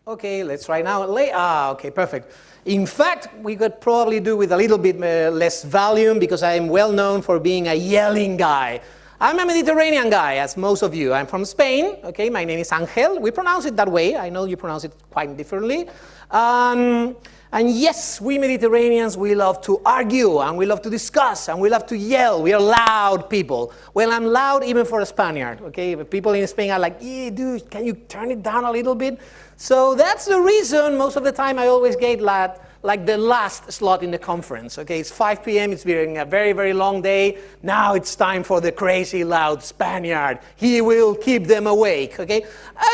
Okay, let's try now. Okay, perfect. In fact, we could probably do with a little bit less volume because I'm well known for being a yelling guy. I'm a Mediterranean guy, as most of you. I'm from Spain. Okay, my name is Angel. We pronounce it that way. I know you pronounce it quite differently. And yes, we Mediterraneans, we love to argue, and we love to discuss, and we love to yell. We are loud people. Well, I'm loud even for a Spaniard, okay? But people in Spain are like, dude, can you turn it down a little bit? So that's the reason most of the time I always get like the last slot in the conference, okay? It's 5 p.m., it's been a very, very long day. Now it's time for the crazy, loud Spaniard. He will keep them awake, okay?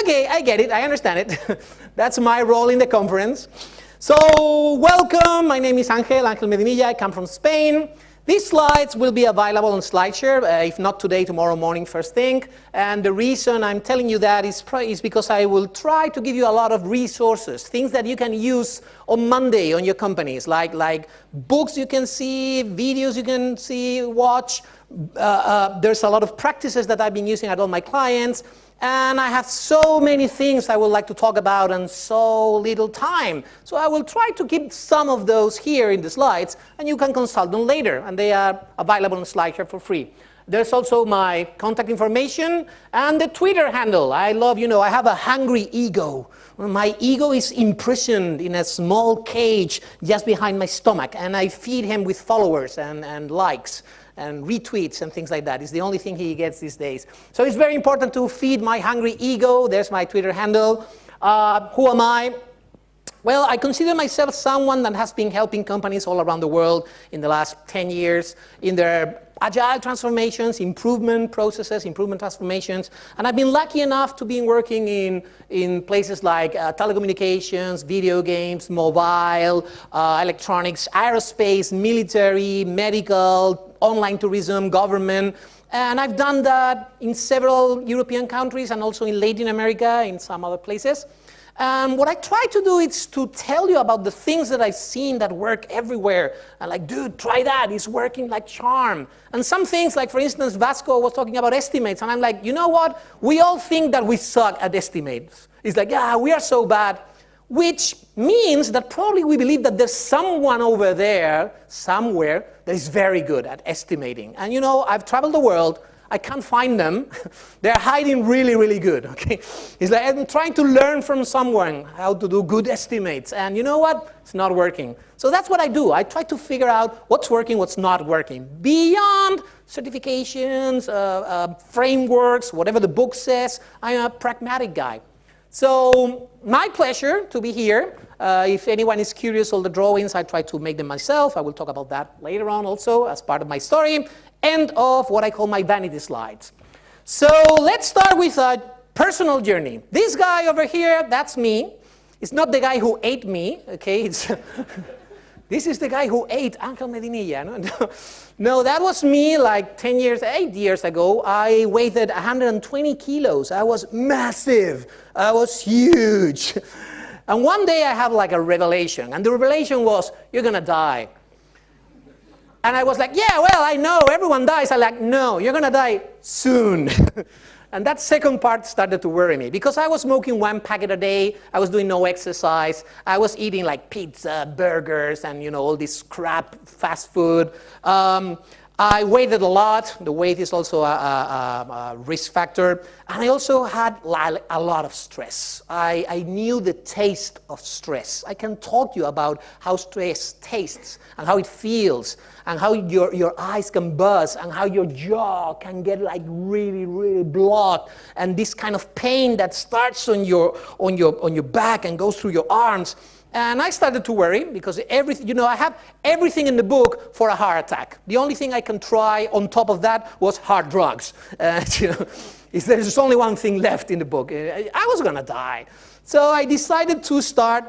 Okay, I get it, I understand it. That's my role in the conference. So, welcome, my name is Angel Medinilla, I come from Spain. These slides will be available on SlideShare, if not today, tomorrow morning, first thing. And the reason I'm telling you that is because I will try to give you a lot of resources, things that you can use on Monday on your companies, like books you can see, videos you can see, watch. There's a lot of practices that I've been using at all my clients. And I have so many things I would like to talk about and so little time. So I will try to keep some of those here in the slides, and you can consult them later. And they are available on SlideShare for free. There's also my contact information and the Twitter handle. I love, I have a hungry ego. My ego is imprisoned in a small cage just behind my stomach, and I feed him with followers and likes and retweets and things like that. It's the only thing he gets these days. So it's very important to feed my hungry ego. There's my Twitter handle. Who am I? Well, I consider myself someone that has been helping companies all around the world in the last 10 years in their agile transformations, improvement processes, improvement transformations. And I've been lucky enough to be working in places like telecommunications, video games, mobile, electronics, aerospace, military, medical, online tourism, government. And I've done that in several European countries and also in Latin America, in some other places. And what I try to do is to tell you about the things that I've seen that work everywhere. And like, dude, try that. It's working like charm. And some things, like for instance, Vasco was talking about estimates. And I'm like, you know what? We all think that we suck at estimates. It's like, yeah, we are so bad. Which means that probably we believe that there's someone over there, somewhere, that is very good at estimating. And I've traveled the world. I can't find them. They're hiding really, really good, okay? It's like I'm trying to learn from someone how to do good estimates. And you know what? It's not working. So that's what I do. I try to figure out what's working, what's not working. Beyond certifications, frameworks, whatever the book says, I'm a pragmatic guy. So my pleasure to be here. If anyone is curious, all the drawings, I try to make them myself. I will talk about that later on also as part of my story. End of what I call my vanity slides. So let's start with a personal journey. This guy over here, that's me. It's not the guy who ate me, okay? This is the guy who ate Angel Medinilla. No, that was me like 8 years ago. I weighed 120 kilos. I was massive. I was huge. And one day I have like a revelation. And the revelation was, you're going to die. And I was like, yeah, well, I know, everyone dies. I'm like, no, you're going to die soon. And that second part started to worry me because I was smoking 1 packet a day. I was doing no exercise. I was eating like pizza, burgers, and all this crap, fast food. I weighed a lot. The weight is also a risk factor. And I also had a lot of stress. I knew the taste of stress. I can talk to you about how stress tastes and how it feels and how your eyes can buzz and how your jaw can get like really, really blocked and this kind of pain that starts on your back and goes through your arms. And I started to worry because I have everything in the book for a heart attack. The only thing I can try on top of that was hard drugs. There's only one thing left in the book. I was going to die. So I decided to start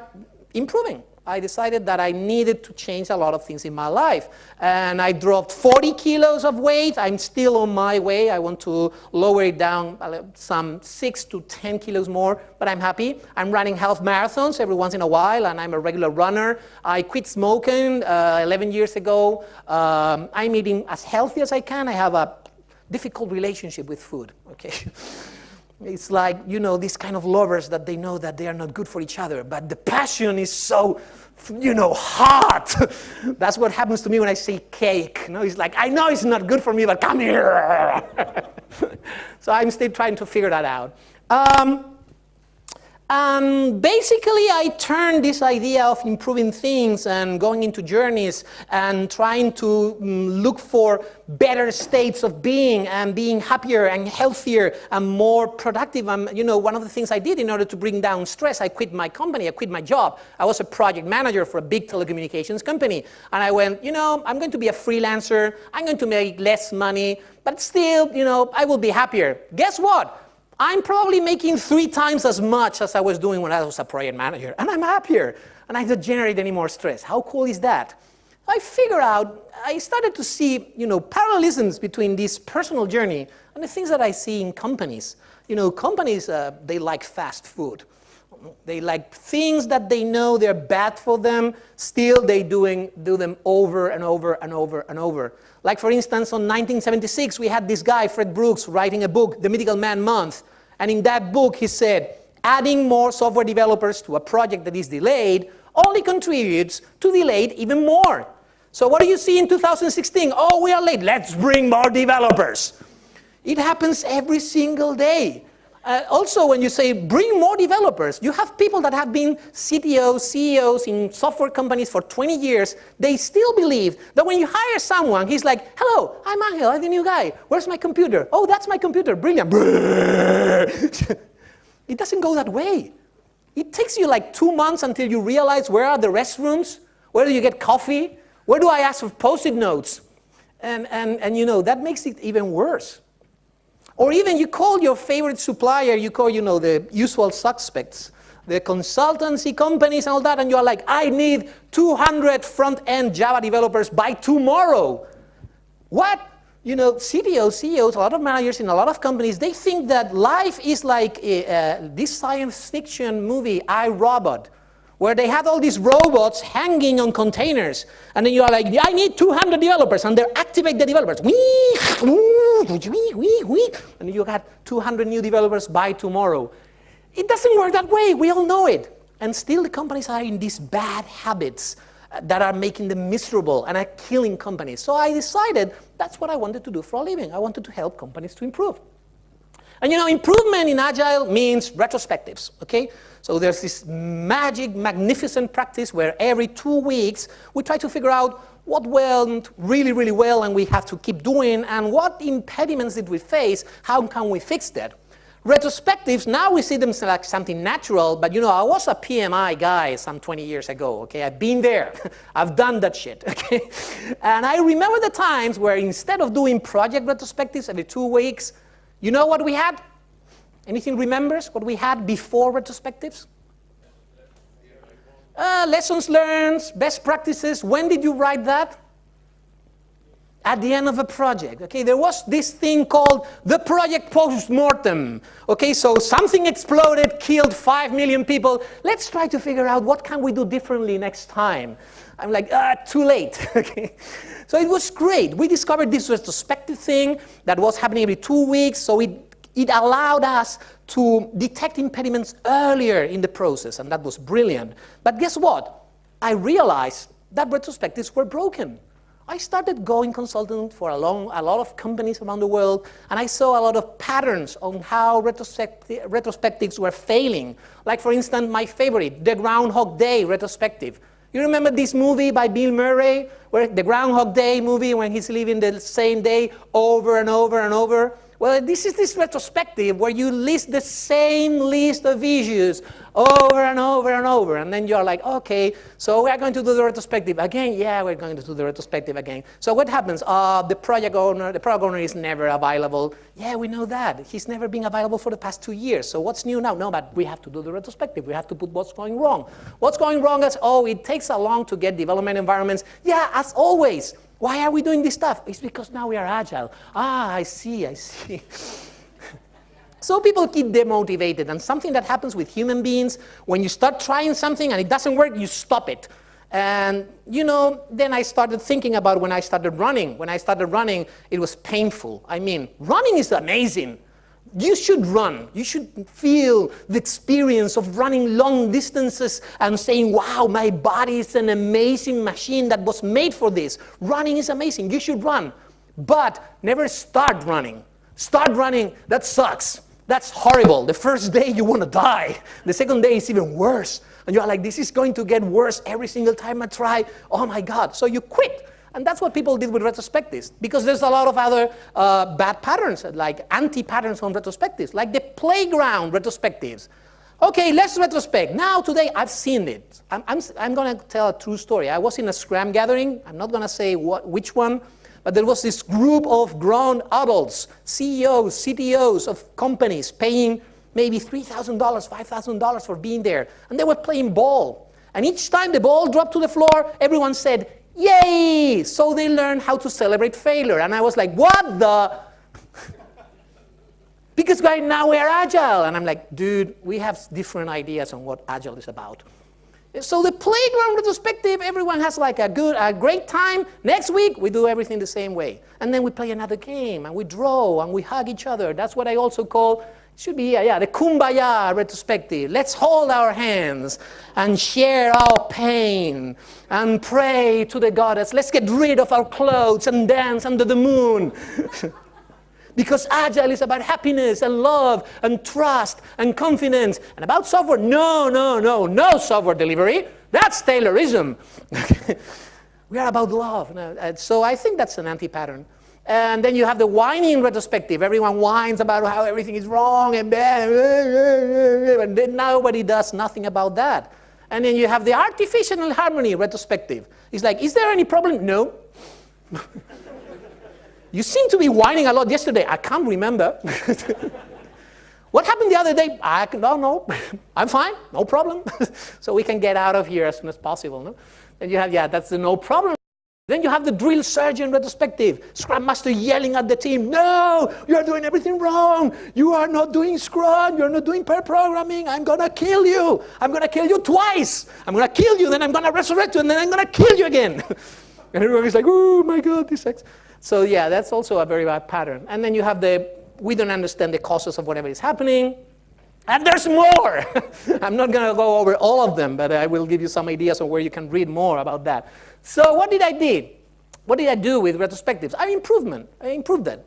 improving. I decided that I needed to change a lot of things in my life. And I dropped 40 kilos of weight. I'm still on my way. I want to lower it down some 6 to 10 kilos more, but I'm happy. I'm running half marathons every once in a while, and I'm a regular runner. I quit smoking 11 years ago. I'm eating as healthy as I can. I have a difficult relationship with food, okay? It's like, you know, these kind of lovers that they know that they are not good for each other, but the passion is so, you know, hot. That's what happens to me when I say cake. You know, it's like, I know it's not good for me, but come here. So I'm still trying to figure that out. Basically, I turned this idea of improving things and going into journeys and trying to look for better states of being and being happier and healthier and more productive. You know, one of the things I did in order to bring down stress, I quit my company, I quit my job. I was a project manager for a big telecommunications company. And I went, you know, I'm going to be a freelancer. I'm going to make less money, but still, you know, I will be happier. Guess what? I'm probably making 3 times as much as I was doing when I was a project manager, and I'm happier, and I don't generate any more stress. How cool is that? I figured out, I started to see, you know, parallelisms between this personal journey and the things that I see in companies. You know, companies, they like fast food. They like things that they know they're bad for them, still they do them over and over and over and over. Like, for instance, in 1976, we had this guy, Fred Brooks, writing a book, The Mythical Man Month. And in that book, he said, adding more software developers to a project that is delayed only contributes to delay it even more. So what do you see in 2016? Oh, we are late. Let's bring more developers. It happens every single day. Also, when you say bring more developers, you have people that have been CTOs, CEOs in software companies for 20 years. They still believe that when you hire someone, he's like, hello, I'm Angel, I'm the new guy. Where's my computer? Oh, that's my computer. Brilliant. It doesn't go that way. It takes you like 2 months until you realize where are the restrooms, where do you get coffee, where do I ask for Post-it notes? And you know, that makes it even worse. Or even you call your favorite supplier, you call, you know, the usual suspects, the consultancy companies and all that, and you're like, I need 200 front-end Java developers by tomorrow. What? You know, CTOs, CEOs, a lot of managers in a lot of companies, they think that life is like this science fiction movie, I, Robot, where they had all these robots hanging on containers. And then you're like, I need 200 developers, and they activate the developers. And you got 200 new developers by tomorrow. It doesn't work that way. We all know it. And still the companies are in these bad habits that are making them miserable and are killing companies. So I decided that's what I wanted to do for a living. I wanted to help companies to improve. And you know, improvement in Agile means retrospectives, okay? So there's this magic, magnificent practice where every 2 weeks we try to figure out what went really, really well and we have to keep doing, and what impediments did we face, how can we fix that? Retrospectives, now we see them like something natural, but you know, I was a PMI guy some 20 years ago, okay? I've been there. I've done that shit, okay? And I remember the times where instead of doing project retrospectives every 2 weeks, you know what we had? Anything remembers what we had before retrospectives? Lessons learned, best practices. When did you write that? At the end of a project. Okay, there was this thing called the project post-mortem. Okay, so something exploded, killed 5 million people. Let's try to figure out what can we do differently next time. I'm like, too late. Okay. So it was great. We discovered this retrospective thing that was happening every 2 weeks. So it allowed us to detect impediments earlier in the process, and that was brilliant. But guess what? I realized that retrospectives were broken. I started going consultant for a lot of companies around the world, and I saw a lot of patterns on how retrospectives were failing. Like, for instance, my favorite, the Groundhog Day Retrospective. You remember this movie by Bill Murray, where the Groundhog Day movie, when he's living the same day over and over and over? Well, this is this retrospective where you list the same list of issues over and over and over. And then you're like, okay, so we're going to do the retrospective again. Yeah, we're going to do the retrospective again. So what happens? The product owner is never available. Yeah, we know that. He's never been available for the past 2 years. So what's new now? No, but we have to do the retrospective. We have to put what's going wrong. What's going wrong is, it takes so long to get development environments. Yeah, as always. Why are we doing this stuff? It's because now we are agile. I see. So people keep demotivated, and something that happens with human beings, when you start trying something and it doesn't work, you stop it. And you know, then I started thinking about when I started running. When I started running, it was painful. I mean, running is amazing. You should run. You should feel the experience of running long distances and saying, wow, my body is an amazing machine that was made for this. Running is amazing. You should run. But never start running. Start running, that sucks. That's horrible. The first day you want to die. The second day is even worse. And you're like, this is going to get worse every single time I try. Oh my God. So you quit. And that's what people did with retrospectives, because there's a lot of other bad patterns, like anti-patterns on retrospectives, like the playground retrospectives. Okay, let's retrospect. Now, today, I've seen it. I'm going to tell a true story. I was in a Scrum gathering. I'm not going to say which one, but there was this group of grown adults, CEOs, CTOs of companies paying maybe $3,000, $5,000 for being there. And they were playing ball. And each time the ball dropped to the floor, everyone said, yay! So they learned how to celebrate failure. And I was like, what the? Because right now we're Agile. And I'm like, dude, we have different ideas on what Agile is about. So the playground retrospective, everyone has like a great time. Next week, we do everything the same way. And then we play another game, and we draw, and we hug each other. That's what I also call, should be, the kumbaya retrospective. Let's hold our hands and share our pain and pray to the goddess. Let's get rid of our clothes and dance under the moon. Because Agile is about happiness and love and trust and confidence. And about software, no software delivery. That's Taylorism. We are about love. So I think that's an anti-pattern. And then you have the whining retrospective. Everyone whines about how everything is wrong and bad. And then nobody does nothing about that. And then you have the artificial harmony retrospective. It's like, is there any problem? No. You seem to be whining a lot yesterday. I can't remember. What happened the other day? I don't know. I'm fine. No problem. So we can get out of here as soon as possible. No? Then you have, that's the no problem. Then you have the drill sergeant retrospective. Scrum Master yelling at the team, no, you're doing everything wrong. You are not doing Scrum. You're not doing pair programming. I'm going to kill you. I'm going to kill you twice. I'm going to kill you, then I'm going to resurrect you, and then I'm going to kill you again. And everybody's like, oh my God, this sucks. So that's also a very bad pattern. And then you have we don't understand the causes of whatever is happening. And there's more. I'm not going to go over all of them, but I will give you some ideas on where you can read more about that. So what did I do? What did I do with retrospectives? I improved it.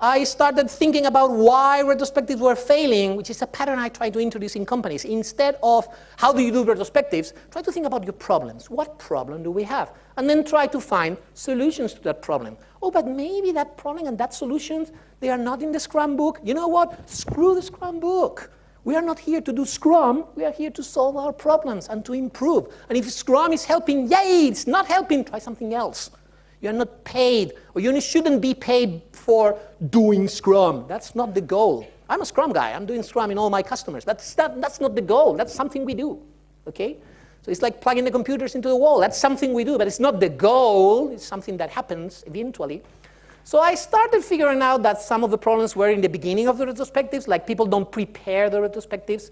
I started thinking about why retrospectives were failing, which is a pattern I try to introduce in companies. Instead of how do you do retrospectives, try to think about your problems. What problem do we have? And then try to find solutions to that problem. Oh, but maybe that problem and that solutions, they are not in the Scrum book. You know what? Screw the Scrum book. We are not here to do Scrum. We are here to solve our problems and to improve. And if Scrum is helping, yay! It's not helping, try something else. You're not paid, or you shouldn't be paid for doing Scrum. That's not the goal. I'm a Scrum guy. I'm doing Scrum in all my customers. That's not the goal. That's something we do, okay? So it's like plugging the computers into the wall. That's something we do, but it's not the goal. It's something that happens eventually. So I started figuring out that some of the problems were in the beginning of the retrospectives, like people don't prepare the retrospectives.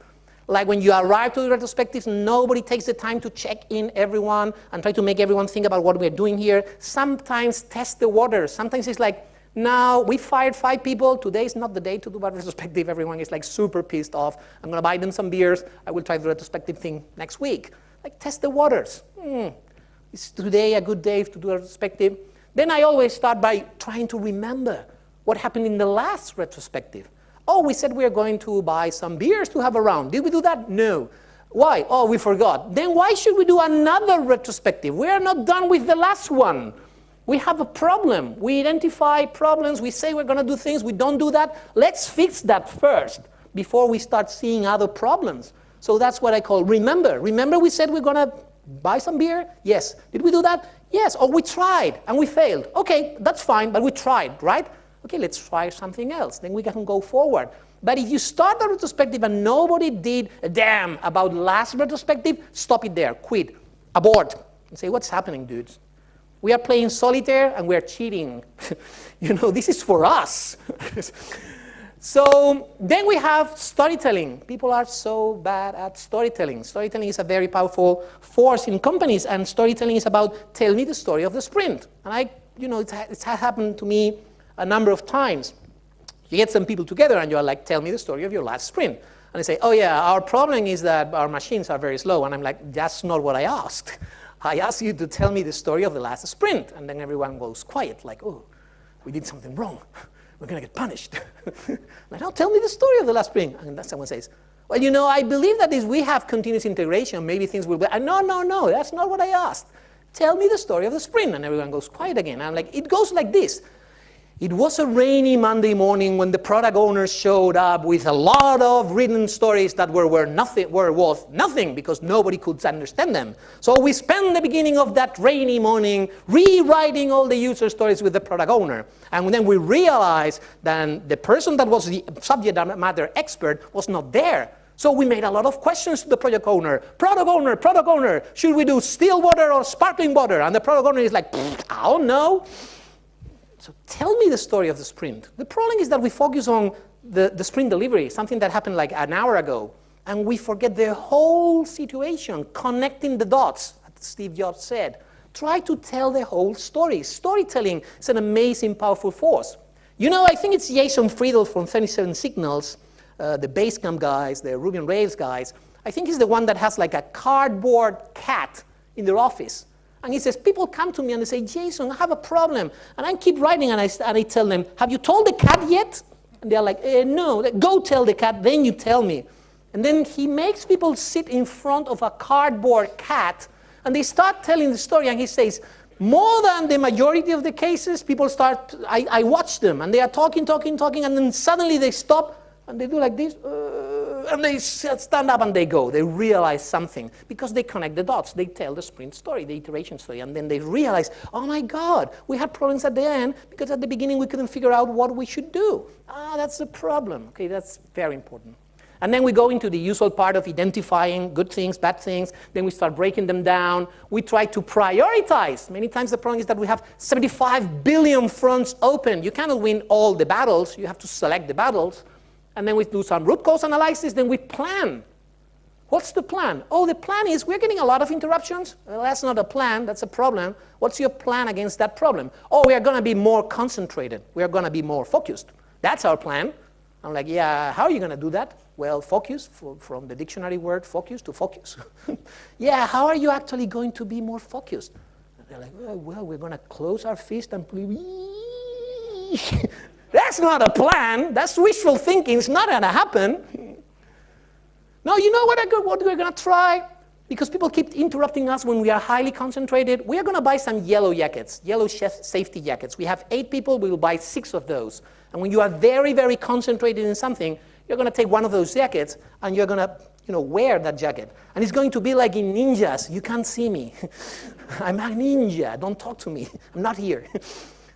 Like when you arrive to the retrospectives, nobody takes the time to check in everyone and try to make everyone think about what we're doing here. Sometimes test the waters. Sometimes it's like, now we fired 5 people. Today is not the day to do a retrospective. Everyone is like super pissed off. I'm going to buy them some beers. I will try the retrospective thing next week. Like test the waters. Is today a good day to do a retrospective? Then I always start by trying to remember what happened in the last retrospective. Oh, we said we are going to buy some beers to have around. Did we do that? No. Why? Oh, we forgot. Then why should we do another retrospective? We are not done with the last one. We have a problem. We identify problems. We say we're going to do things. We don't do that. Let's fix that first before we start seeing other problems. So that's what I call remember. Remember we said we're going to buy some beer? Yes. Did we do that? Yes. Or we tried and we failed. Okay, that's fine, but we tried, right? Okay, let's try something else. Then we can go forward. But if you start a retrospective and nobody did a damn about last retrospective, stop it there, quit, abort, and say, what's happening, dudes? We are playing solitaire and we are cheating. This is for us. So then we have storytelling. People are so bad at storytelling. Storytelling is a very powerful force in companies, and storytelling is about tell me the story of the sprint. And it's happened to me a number of times. You get some people together and you're like, tell me the story of your last sprint. And they say, oh yeah, our problem is that our machines are very slow. And I'm like, that's not what I asked. I asked you to tell me the story of the last sprint. And then everyone goes quiet, like, oh, we did something wrong. We're going to get punished. Like, no, tell me the story of the last sprint. And then someone says, well, you know, I believe that if we have continuous integration, maybe things will be, no, that's not what I asked. Tell me the story of the sprint. And everyone goes quiet again. And I'm like, it goes like this. It was a rainy Monday morning when the product owners showed up with a lot of written stories that were worth nothing because nobody could understand them. So we spent the beginning of that rainy morning rewriting all the user stories with the product owner. And then we realized that the person that was the subject matter expert was not there. So we made a lot of questions to the product owner. Product owner, should we do still water or sparkling water? And the product owner is like, I don't know. So tell me the story of the sprint. The problem is that we focus on the sprint delivery, something that happened like an hour ago, and we forget the whole situation, connecting the dots, as Steve Jobs said. Try to tell the whole story. Storytelling is an amazing, powerful force. You know, I think it's Jason Friedel from 37 Signals, the Basecamp guys, the Ruby on Rails guys. I think he's the one that has like a cardboard cat in their office. And he says, people come to me and they say, Jason, I have a problem. And I keep writing and I tell them, have you told the cat yet? And they're like, no, go tell the cat, then you tell me. And then he makes people sit in front of a cardboard cat and they start telling the story. And he says, more than the majority of the cases, people start, I watch them and they are talking, and then suddenly they stop and they do like this. And they stand up and they go. They realize something because they connect the dots. They tell the sprint story, the iteration story, and then they realize, oh my God, we had problems at the end because at the beginning we couldn't figure out what we should do. That's the problem. Okay, that's very important. And then we go into the usual part of identifying good things, bad things. Then we start breaking them down. We try to prioritize. Many times the problem is that we have 75 billion fronts open. You cannot win all the battles. You have to select the battles. And then we do some root cause analysis, then we plan. What's the plan? Oh, the plan is we're getting a lot of interruptions. Well, that's not a plan, that's a problem. What's your plan against that problem? Oh, we are going to be more concentrated. We are going to be more focused. That's our plan. I'm like, yeah, how are you going to do that? Well, focus, from the dictionary word focus to focus. Yeah, how are you actually going to be more focused? And they're like, well, we're going to close our fist and play. That's not a plan. That's wishful thinking. It's not going to happen. No, you know what we're going to try? Because people keep interrupting us when we are highly concentrated. We are going to buy some yellow jackets, yellow safety jackets. We have 8 people. We will buy 6 of those. And when you are very, very concentrated in something, you're going to take one of those jackets and you're going to wear that jacket. And it's going to be like in ninjas. You can't see me. I'm a ninja. Don't talk to me. I'm not here.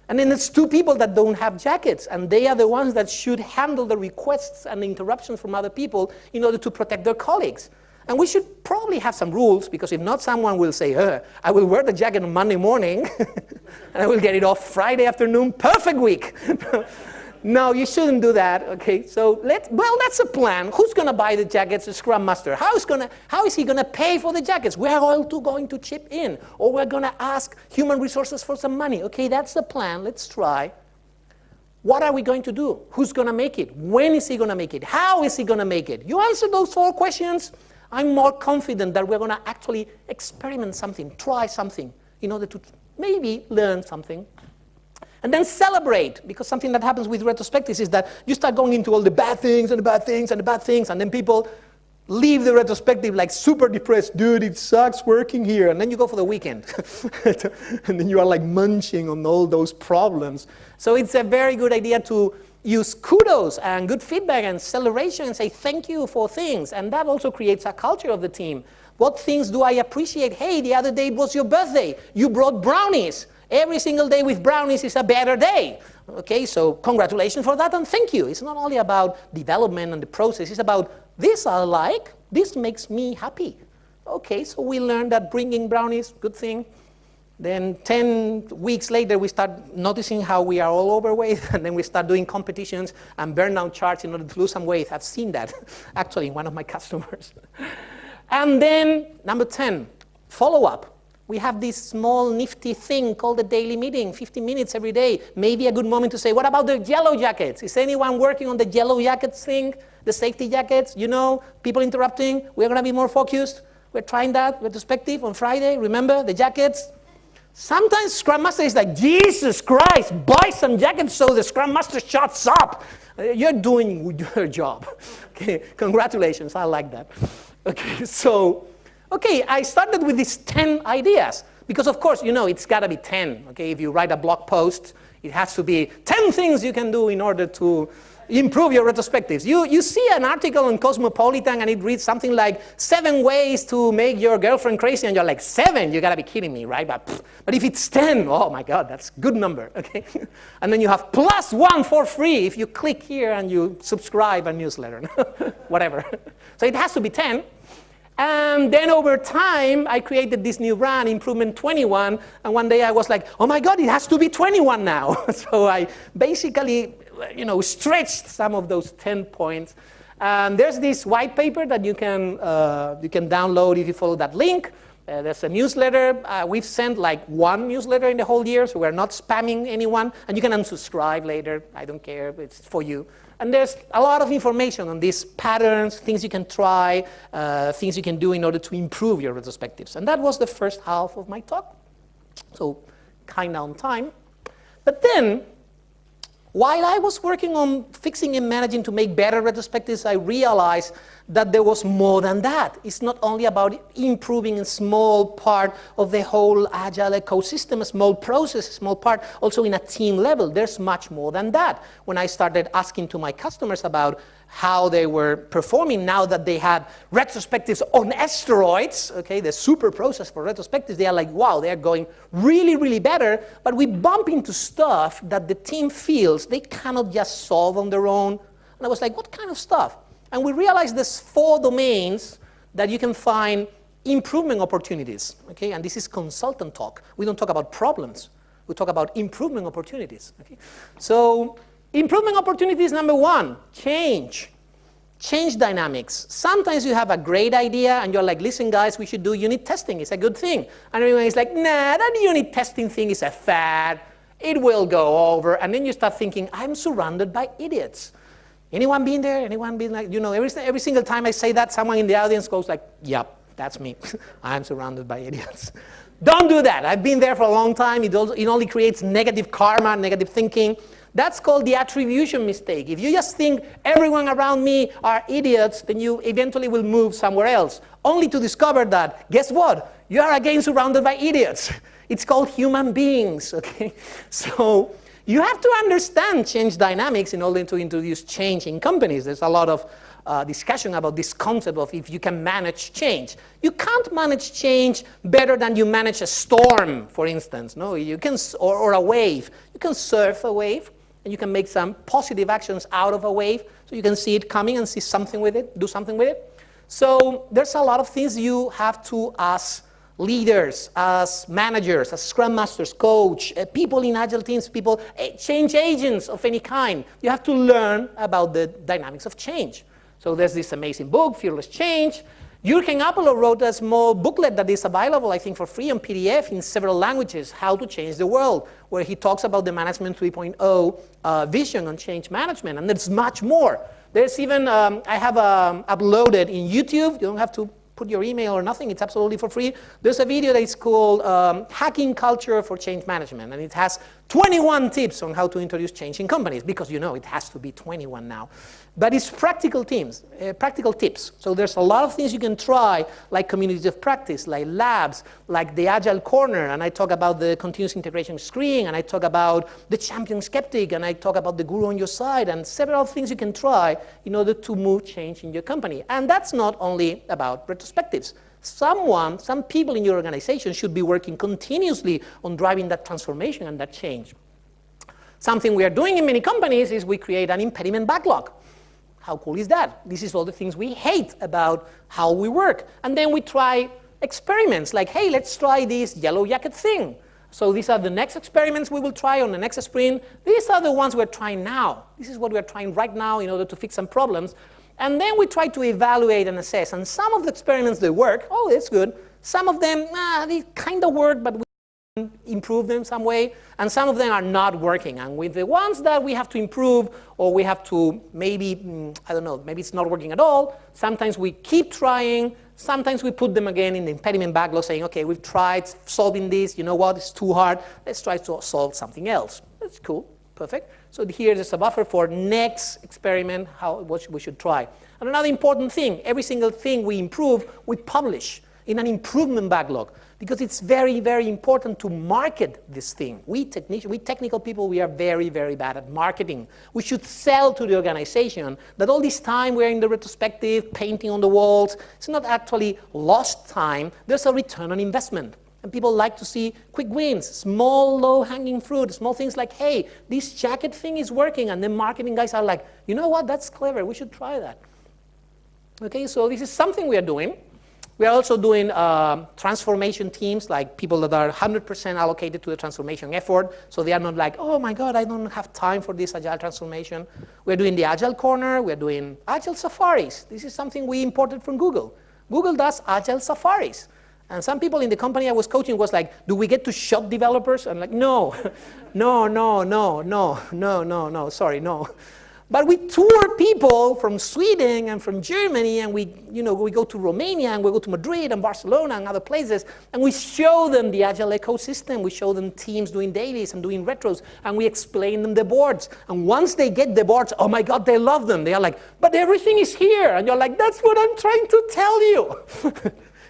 And then there's 2 people that don't have jackets, and they are the ones that should handle the requests and the interruptions from other people in order to protect their colleagues. And we should probably have some rules, because if not, someone will say, I will wear the jacket on Monday morning, and I will get it off Friday afternoon, perfect week. No, you shouldn't do that, okay? So, that's a plan. Who's going to buy the jackets? The Scrum Master. How is he going to pay for the jackets? We are all going to chip in, or we're going to ask human resources for some money. Okay, that's the plan. Let's try. What are we going to do? Who's going to make it? When is he going to make it? How is he going to make it? You answer those 4 questions, I'm more confident that we're going to actually experiment something, try something, in order to maybe learn something. And then celebrate, because something that happens with retrospectives is that you start going into all the bad things and the bad things and the bad things, and then people leave the retrospective like super depressed. Dude, it sucks working here. And then you go for the weekend. And then you are like munching on all those problems. So it's a very good idea to use kudos and good feedback and celebration and say thank you for things. And that also creates a culture of the team. What things do I appreciate? Hey, the other day it was your birthday. You brought brownies. Every single day with brownies is a better day. Okay, so congratulations for that and thank you. It's not only about development and the process. It's about this I like. This makes me happy. Okay, so we learned that bringing brownies, good thing. Then 10 weeks later, we start noticing how we are all overweight, and then we start doing competitions and burnout charts in order to lose some weight. I've seen that, actually, in one of my customers. And then, number 10, follow-up. We have this small nifty thing called the daily meeting, 15 minutes every day. Maybe a good moment to say, what about the yellow jackets? Is anyone working on the yellow jackets thing? The safety jackets, people interrupting. We're going to be more focused. We're trying that retrospective on Friday. Remember the jackets? Sometimes Scrum Master is like, Jesus Christ, buy some jackets so the Scrum Master shuts up. You're doing your job. Okay, congratulations, I like that. Okay, I started with these 10 ideas. Because of course, it's got to be 10. Okay, if you write a blog post, it has to be 10 things you can do in order to improve your retrospectives. You see an article on Cosmopolitan and it reads something like 7 ways to make your girlfriend crazy, and you're like, 7? You gotta be kidding me, right? But if it's 10, oh my God, that's a good number, okay? And then you have +1 for free if you click here and you subscribe a newsletter, whatever. So it has to be 10. And then over time, I created this new brand, Improvement 21, and one day I was like, oh my God, it has to be 21 now. So I basically stretched some of those 10 points. There's this white paper that you can download if you follow that link. There's a newsletter. We've sent like 1 newsletter in the whole year, so we're not spamming anyone. And you can unsubscribe later. I don't care. It's for you. And there's a lot of information on these patterns, things you can try, things you can do in order to improve your retrospectives. And that was the first half of my talk. So kind of on time. But then, while I was working on fixing and managing to make better retrospectives, I realized that there was more than that. It's not only about improving a small part of the whole Agile ecosystem, a small process, a small part, also in a team level. There's much more than that. When I started asking to my customers about how they were performing now that they had retrospectives on steroids, okay, the super process for retrospectives, they are like, wow, they're going really, really better, but we bump into stuff that the team feels they cannot just solve on their own. And I was like, what kind of stuff? And we realized there's 4 domains that you can find improvement opportunities, okay? And this is consultant talk. We don't talk about problems. We talk about improvement opportunities, okay? So improvement opportunities, number 1, change. Change dynamics. Sometimes you have a great idea and you're like, listen guys, we should do unit testing. It's a good thing. And everyone is like, nah, that unit testing thing is a fad. It will go over. And then you start thinking, I'm surrounded by idiots. Anyone been there? Anyone been like, every single time I say that, someone in the audience goes like, yep, that's me. I'm surrounded by idiots. Don't do that. I've been there for a long time. It only creates negative karma, negative thinking. That's called the attribution mistake. If you just think everyone around me are idiots, then you eventually will move somewhere else, only to discover that, guess what? You are again surrounded by idiots. It's called human beings, okay? So you have to understand change dynamics in order to introduce change in companies. There's a lot of discussion about this concept of if you can manage change. You can't manage change better than you manage a storm, for instance. No, you can, or a wave. You can surf a wave, and you can make some positive actions out of a wave, so you can see it coming and see something with it, do something with it. So there's a lot of things you have to, as leaders, as managers, as scrum masters, coach, people in agile teams, people, change agents of any kind. You have to learn about the dynamics of change. So there's this amazing book, Fearless Change. Jürgen Appeler wrote a small booklet that is available, I think, for free on PDF in several languages, How to Change the World, where he talks about the Management 3.0 vision on change management. And there's much more. There's even, I have uploaded in YouTube. You don't have to put your email or nothing. It's absolutely for free. There's a video that is called Hacking Culture for Change Management. And it has 21 tips on how to introduce change in companies, because it has to be 21 now. But it's practical tips. So there's a lot of things you can try, like communities of practice, like labs, like the Agile Corner, and I talk about the continuous integration screen, and I talk about the champion skeptic, and I talk about the guru on your side, and several things you can try in order to move change in your company. And that's not only about retrospectives. Some people in your organization should be working continuously on driving that transformation and that change. Something we are doing in many companies is we create an impediment backlog. How cool is that? This is all the things we hate about how we work. And then we try experiments like, hey, let's try this yellow jacket thing. So these are the next experiments we will try on the next sprint. These are the ones we're trying now. This is what we're trying right now in order to fix some problems. And then we try to evaluate and assess. And some of the experiments, they work. Oh, that's good. Some of them, they kind of work, but we can improve them some way. And some of them are not working. And with the ones that we have to improve, or we have to maybe, I don't know, maybe it's not working at all, sometimes we keep trying. Sometimes we put them again in the impediment backlog saying, okay, we've tried solving this. You know what? It's too hard. Let's try to solve something else. That's cool. Perfect. So here is a buffer for next experiment, what we should try. And another important thing, every single thing we improve, we publish in an improvement backlog, because it's very, very important to market this thing. We technical people, we are very, very bad at marketing. We should sell to the organization that all this time we're in the retrospective, painting on the walls, it's not actually lost time. There's a return on investment. And people like to see quick wins, small, low-hanging fruit, small things like, hey, this jacket thing is working. And then marketing guys are like, you know what, that's clever. We should try that. Okay, so this is something we are doing. We are also doing transformation teams, like people that are 100% allocated to the transformation effort. So they are not like, oh my God, I don't have time for this agile transformation. We're doing the agile corner. We're doing agile safaris. This is something we imported from Google. Google does agile safaris. And some people in the company I was coaching was like, do we get to shop developers? I'm like, no, no, sorry, no. But we tour people from Sweden and from Germany, and we go to Romania, and we go to Madrid and Barcelona and other places, and we show them the Agile ecosystem. We show them teams doing dailies and doing retros, and we explain them the boards. And once they get the boards, oh my God, they love them. They are like, but everything is here. And you're like, that's what I'm trying to tell you.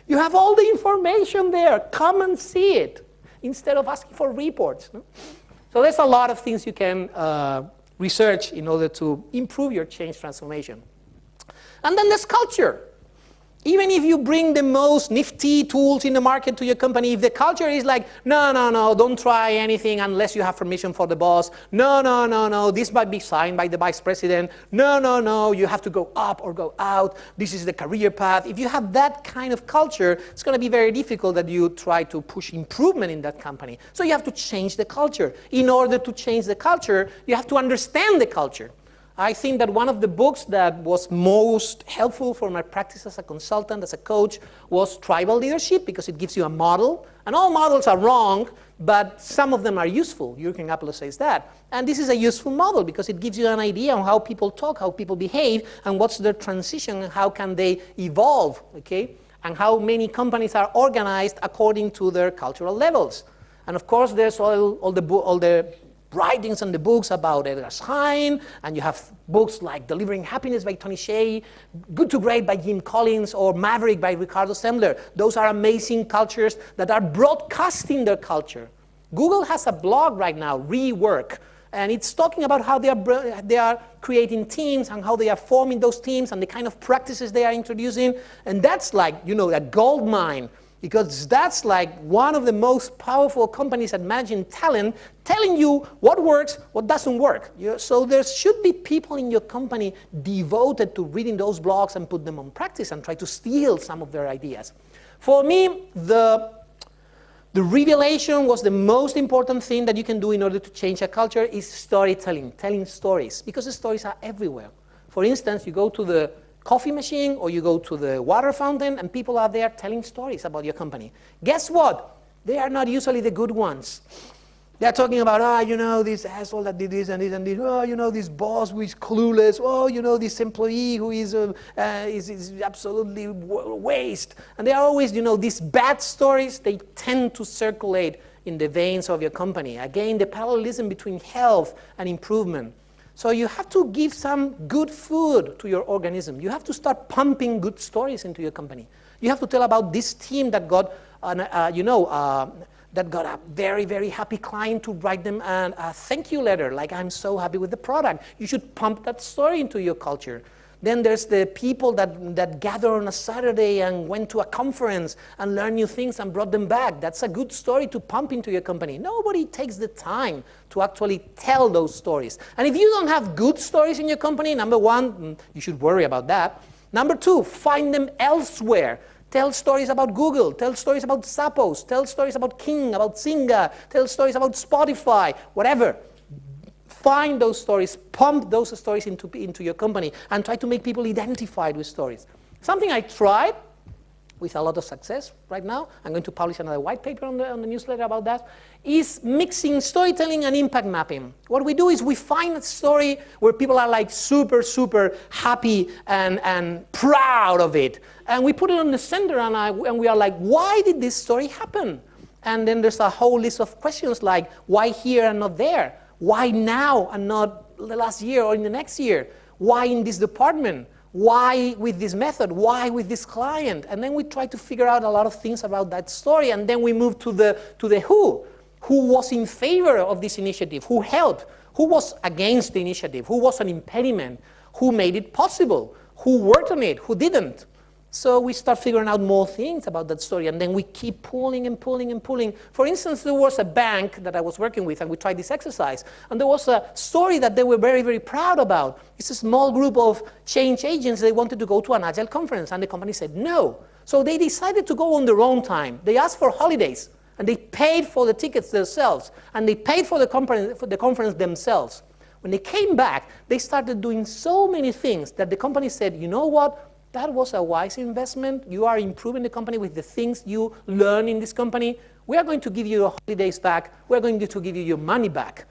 You have all the information there. Come and see it, instead of asking for reports. No? So there's a lot of things you can research in order to improve your change transformation. And then there's culture. Even if you bring the most nifty tools in the market to your company, if the culture is like, no, don't try anything unless you have permission for the boss. No, this might be signed by the vice president. No, you have to go up or go out. This is the career path. If you have that kind of culture, it's going to be very difficult that you try to push improvement in that company. So you have to change the culture. In order to change the culture, you have to understand the culture. I think that one of the books that was most helpful for my practice as a consultant, as a coach, was Tribal Leadership, because it gives you a model. And all models are wrong, but some of them are useful. Jürgen Appler says that. And this is a useful model because it gives you an idea on how people talk, how people behave, and what's their transition, and how can they evolve, okay? And how many companies are organized according to their cultural levels. And of course, there's all the writings and the books about Edgar Schein, and you have books like Delivering Happiness by Tony Hsieh, Good to Great by Jim Collins, or Maverick by Ricardo Semler. Those are amazing cultures that are broadcasting their culture. Google has a blog right now, Rework, and it's talking about how they are creating teams and how they are forming those teams and the kind of practices they are introducing. And that's like, a gold mine. Because that's like one of the most powerful companies at managing talent, telling you what works, what doesn't work. So there should be people in your company devoted to reading those blogs and put them on practice and try to steal some of their ideas. For me, the revelation was the most important thing that you can do in order to change a culture is storytelling, telling stories, because the stories are everywhere. For instance, you go to the coffee machine or you go to the water fountain and people are there telling stories about your company. Guess what? They are not usually the good ones. They're talking about, this asshole that did this and this and this. This boss who is clueless. This employee who is absolutely waste. And they are always, these bad stories, they tend to circulate in the veins of your company. Again, the parallelism between health and improvement. So you have to give some good food to your organism. You have to start pumping good stories into your company. You have to tell about this team that got, that got a very, very happy client to write them a thank you letter, like I'm so happy with the product. You should pump that story into your culture. Then there's the people that gather on a Saturday and went to a conference and learned new things and brought them back. That's a good story to pump into your company. Nobody takes the time to actually tell those stories. And if you don't have good stories in your company, number one, you should worry about that. Number two, find them elsewhere. Tell stories about Google. Tell stories about Zappos. Tell stories about King, about Zynga. Tell stories about Spotify, whatever. Find those stories, pump those stories into your company, and try to make people identified with stories. Something I tried with a lot of success right now. I'm going to publish another white paper on the newsletter about that, is mixing storytelling and impact mapping. What we do is we find a story where people are like super, super happy and proud of it. And we put it on the center and we are like, why did this story happen? And then there's a whole list of questions like, why here and not there? Why now and not the last year or in the next year? Why in this department? Why with this method? Why with this client? And then we try to figure out a lot of things about that story, and then we move to the who. Who was in favor of this initiative? Who helped? Who was against the initiative? Who was an impediment? Who made it possible? Who worked on it? Who didn't? So we start figuring out more things about that story, and then we keep pulling and pulling and pulling. For instance, there was a bank that I was working with, and we tried this exercise, and there was a story that they were very, very proud about. It's a small group of change agents. They wanted to go to an Agile conference, and the company said no. So they decided to go on their own time. They asked for holidays, and they paid for the tickets themselves, and they paid for the conference themselves. When they came back, they started doing so many things that the company said, you know what? That was a wise investment. You are improving the company with the things you learn in this company. We are going to give you your holidays back. We're going to give you your money back.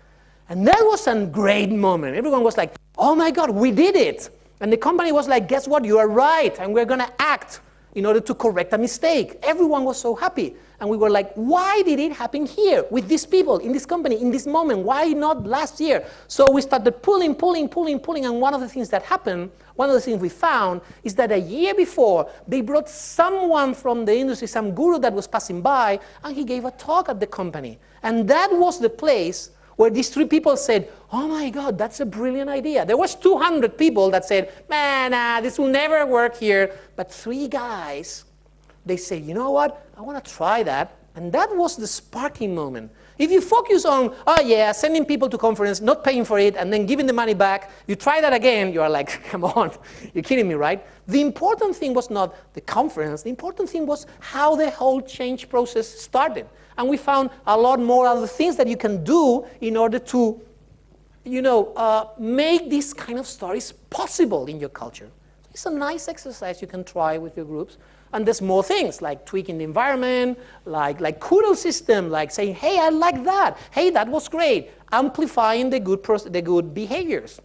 And that was a great moment. Everyone was like, oh my God, we did it. And the company was like, guess what? You are right. And we're going to act in order to correct a mistake. Everyone was so happy. And we were like, why did it happen here with these people, in this company, in this moment? Why not last year? So we started pulling. And one of the things that happened, one of the things we found is that a year before, they brought someone from the industry, some guru that was passing by, and he gave a talk at the company. And that was the place where these three people said, oh my God, that's a brilliant idea. There was 200 people that said, man, this will never work here. But three guys, they say, you know what? I want to try that. And that was the sparking moment. If you focus on, oh yeah, sending people to conference, not paying for it, and then giving the money back, you try that again, you are like, come on, you're kidding me, right? The important thing was not the conference. The important thing was how the whole change process started. And we found a lot more other things that you can do in order to, make these kind of stories possible in your culture. It's a nice exercise you can try with your groups. And there's more things, like tweaking the environment, like kudos system, like saying, hey, I like that. Hey, that was great. Amplifying the good behaviors.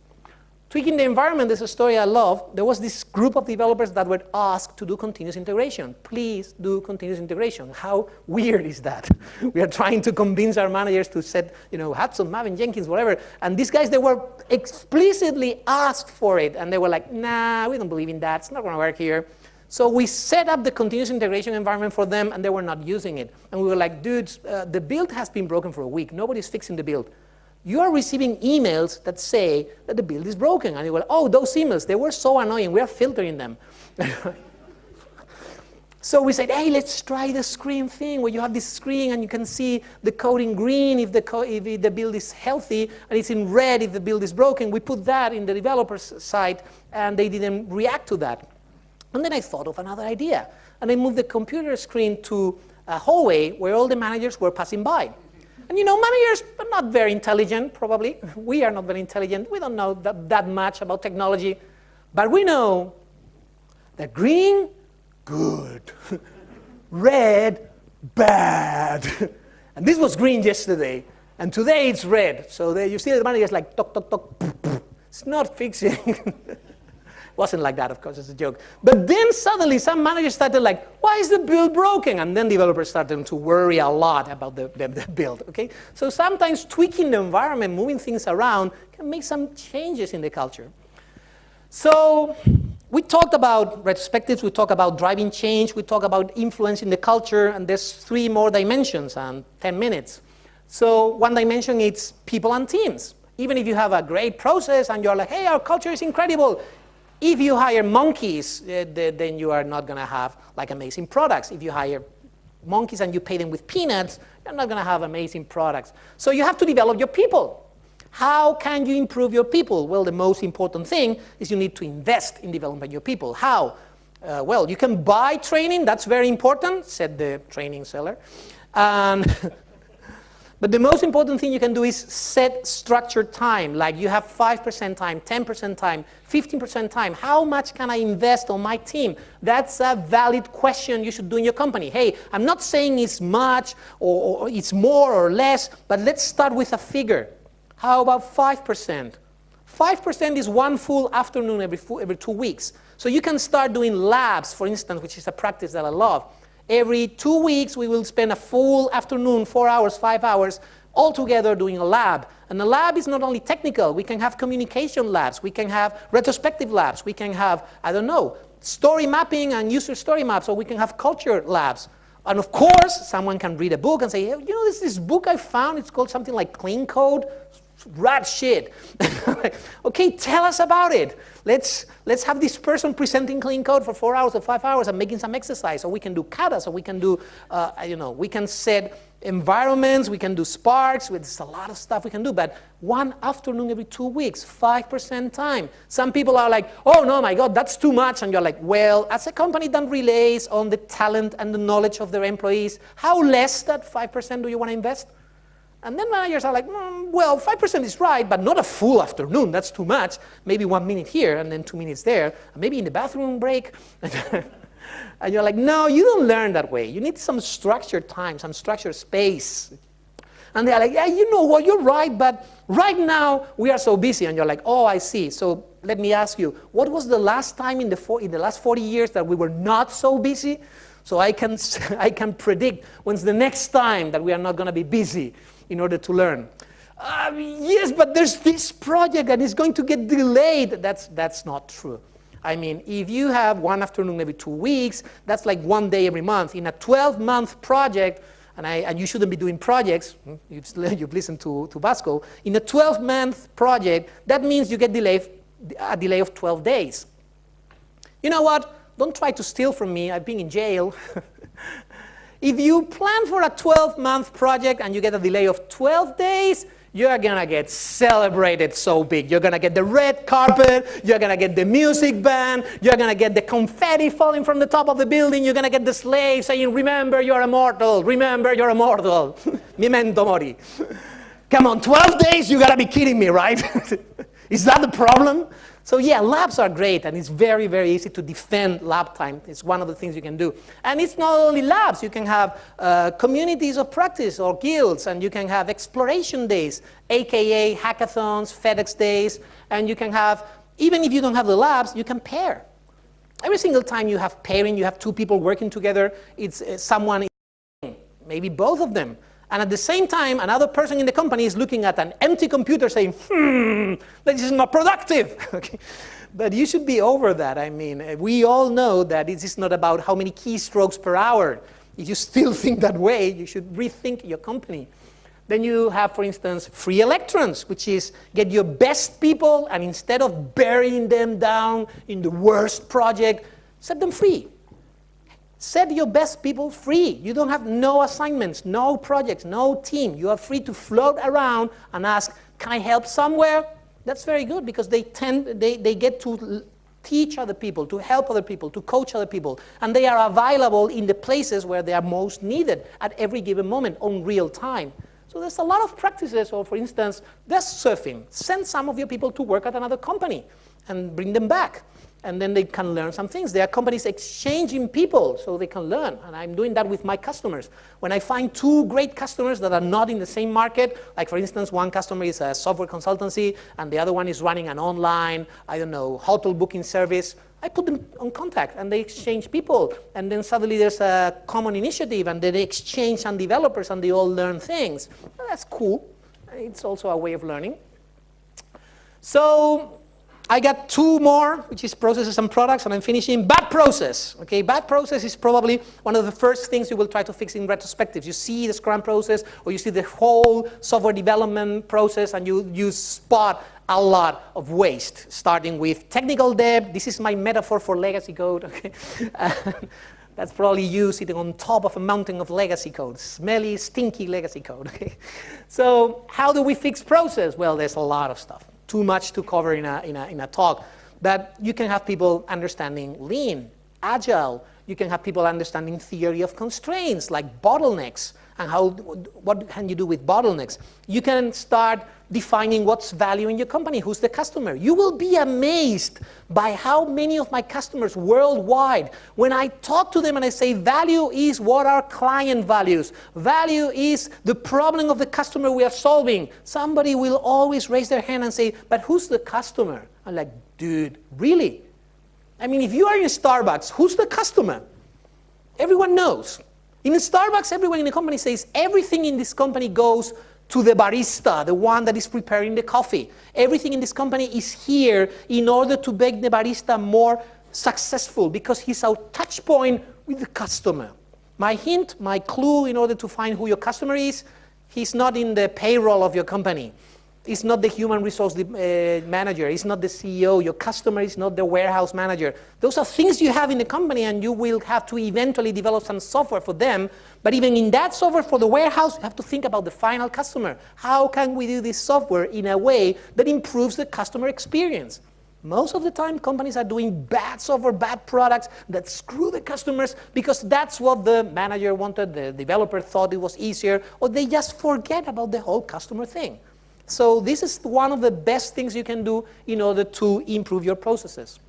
Tweaking the environment is a story I love. There was this group of developers that were asked to do continuous integration. Please do continuous integration. How weird is that? We are trying to convince our managers to set, Hudson, Maven, Jenkins, whatever. And these guys, they were explicitly asked for it. And they were like, nah, we don't believe in that. It's not going to work here. So we set up the continuous integration environment for them, and they were not using it. And we were like, dudes, the build has been broken for a week. Nobody's fixing the build. You are receiving emails that say that the build is broken. And you were like, oh, those emails, they were so annoying. We are filtering them. So we said, hey, let's try the screen thing, where you have this screen and you can see the code in green if the build is healthy, and it's in red if the build is broken. We put that in the developer's side, and they didn't react to that. And then I thought of another idea. And I moved the computer screen to a hallway where all the managers were passing by. And managers are not very intelligent, probably. We are not very intelligent. We don't know that much about technology. But we know that green, good. Red, bad. And this was green yesterday. And today it's red. So you see the managers like, tock, tock, tock. It's not fixing. Wasn't like that, of course, it's a joke. But then suddenly some managers started like, why is the build broken? And then developers started to worry a lot about the build, okay? So sometimes tweaking the environment, moving things around, can make some changes in the culture. So we talked about retrospectives, we talked about driving change, we talked about influencing the culture, and there's 3 more dimensions and 10 minutes. So one dimension is people and teams. Even if you have a great process and you're like, hey, our culture is incredible, if you hire monkeys, then you are not going to have amazing products. If you hire monkeys and you pay them with peanuts, you're not going to have amazing products. So you have to develop your people. How can you improve your people? Well, the most important thing is you need to invest in developing your people. How? Well, you can buy training. That's very important, said the training seller. But the most important thing you can do is set structured time. Like you have 5% time, 10% time, 15% time. How much can I invest on my team? That's a valid question you should do in your company. Hey, I'm not saying it's much or it's more or less, but let's start with a figure. How about 5%? 5% is one full afternoon every 2 weeks. So you can start doing labs, for instance, which is a practice that I love. Every 2 weeks, we will spend a full afternoon, 4 hours, 5 hours, all together doing a lab. And the lab is not only technical. We can have communication labs. We can have retrospective labs. We can have, I don't know, story mapping and user story maps. Or we can have culture labs. And of course, someone can read a book and say, hey, you know, there's this book I found. It's called something like Clean Code. Rat shit. Okay, tell us about it. Let's have this person presenting clean code for 4 hours or 5 hours and making some exercise. Or we can do katas, or we can do, we can set environments, we can do sparks. There's a lot of stuff we can do. But one afternoon every 2 weeks, 5% time. Some people are like, oh, no, my God, that's too much. And you're like, well, as a company that relies on the talent and the knowledge of their employees, how less than 5% do you want to invest? And then managers are like, well, 5% is right, but not a full afternoon. That's too much. Maybe 1 minute here and then 2 minutes there. And maybe in the bathroom break. And you're like, no, you don't learn that way. You need some structured time, some structured space. And they're like, yeah, you know what, you're right, but right now we are so busy. And you're like, oh, I see. So let me ask you, what was the last time in the last 40 years that we were not so busy? So I can predict when's the next time that we are not going to be busy in order to learn. Yes, but there's this project and it's going to get delayed. That's not true. I mean, if you have one afternoon every 2 weeks, that's like 1 day every month. In a 12-month project, and you shouldn't be doing projects, you've listened to Vasco, in a 12-month project, that means you get a delay of 12 days. You know what? Don't try to steal from me. I've been in jail. If you plan for a 12-month project and you get a delay of 12 days, you're going to get celebrated so big. You're going to get the red carpet. You're going to get the music band. You're going to get the confetti falling from the top of the building. You're going to get the slaves saying, remember, you're immortal. Remember, you're immortal. Memento mori. Come on, 12 days? You got to be kidding me, right? Is that the problem? So yeah, labs are great, and it's very, very easy to defend lab time. It's one of the things you can do. And it's not only labs. You can have communities of practice or guilds, and you can have exploration days, AKA hackathons, FedEx days, and you can have, even if you don't have the labs, you can pair. Every single time you have pairing, you have two people working together, it's someone, maybe both of them. And at the same time, another person in the company is looking at an empty computer saying, this is not productive. Okay? But you should be over that. I mean, we all know that it is not about how many keystrokes per hour. If you still think that way, you should rethink your company. Then you have, for instance, free electrons, which is get your best people, and instead of burying them down in the worst project, set them free. Set your best people free. You don't have no assignments, no projects, no team. You are free to float around and ask, can I help somewhere? That's very good because they get to teach other people, to help other people, to coach other people. And they are available in the places where they are most needed at every given moment on real time. So there's a lot of practices. Or for instance, desk surfing. Send some of your people to work at another company and bring them back. And then they can learn some things. There are companies exchanging people so they can learn. And I'm doing that with my customers. When I find two great customers that are not in the same market, like for instance, one customer is a software consultancy and the other one is running an online, I don't know, hotel booking service, I put them on contact and they exchange people. And then suddenly there's a common initiative and then they exchange some developers and they all learn things. Well, that's cool. It's also a way of learning. So I got two more, which is processes and products, and I'm finishing bad process. Okay, bad process is probably one of the first things you will try to fix in retrospectives. You see the Scrum process, or you see the whole software development process, and you spot a lot of waste, starting with technical debt. This is my metaphor for legacy code. Okay. That's probably you sitting on top of a mountain of legacy code, smelly, stinky legacy code. Okay. So how do we fix process? Well, there's a lot of stuff. Too much to cover in a talk. But you can have people understanding lean, agile. You can have people understanding theory of constraints, like bottlenecks, and what can you do with bottlenecks. You can start defining what's value in your company, who's the customer. You will be amazed by how many of my customers worldwide, when I talk to them and I say value is what our client values, value is the problem of the customer we are solving, somebody will always raise their hand and say, but who's the customer? I'm like, dude, really? I mean, if you are in Starbucks, who's the customer? Everyone knows. In Starbucks, everyone in the company says everything in this company goes to the barista, the one that is preparing the coffee. Everything in this company is here in order to make the barista more successful because he's our touch point with the customer. My hint, my clue in order to find who your customer is, he's not in the payroll of your company. It's not the human resource manager. It's not the CEO. Your customer is not the warehouse manager. Those are things you have in the company, and you will have to eventually develop some software for them. But even in that software for the warehouse, you have to think about the final customer. How can we do this software in a way that improves the customer experience? Most of the time, companies are doing bad software, bad products that screw the customers because that's what the manager wanted, the developer thought it was easier, or they just forget about the whole customer thing. So this is one of the best things you can do in order to improve your processes.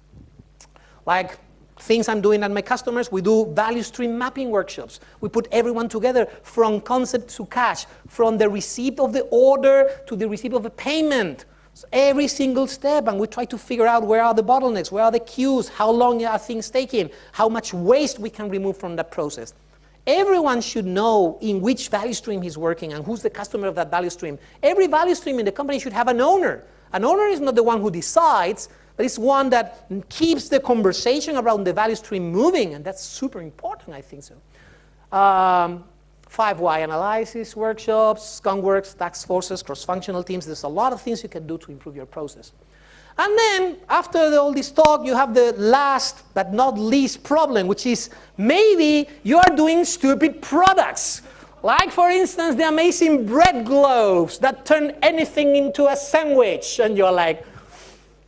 Like things I'm doing at my customers, we do value stream mapping workshops. We put everyone together from concept to cash, from the receipt of the order to the receipt of the payment. So every single step, and we try to figure out where are the bottlenecks, where are the queues, how long are things taking, how much waste we can remove from that process. Everyone should know in which value stream he's working and who's the customer of that value stream. Every value stream in the company should have an owner. An owner is not the one who decides, but it's one that keeps the conversation around the value stream moving, and that's super important, I think so. 5 why analysis workshops, skunkworks, task forces, cross-functional teams. There's a lot of things you can do to improve your process. And then, after all this talk, you have the last but not least problem, which is maybe you are doing stupid products. Like, for instance, the amazing bread globes that turn anything into a sandwich. And you're like,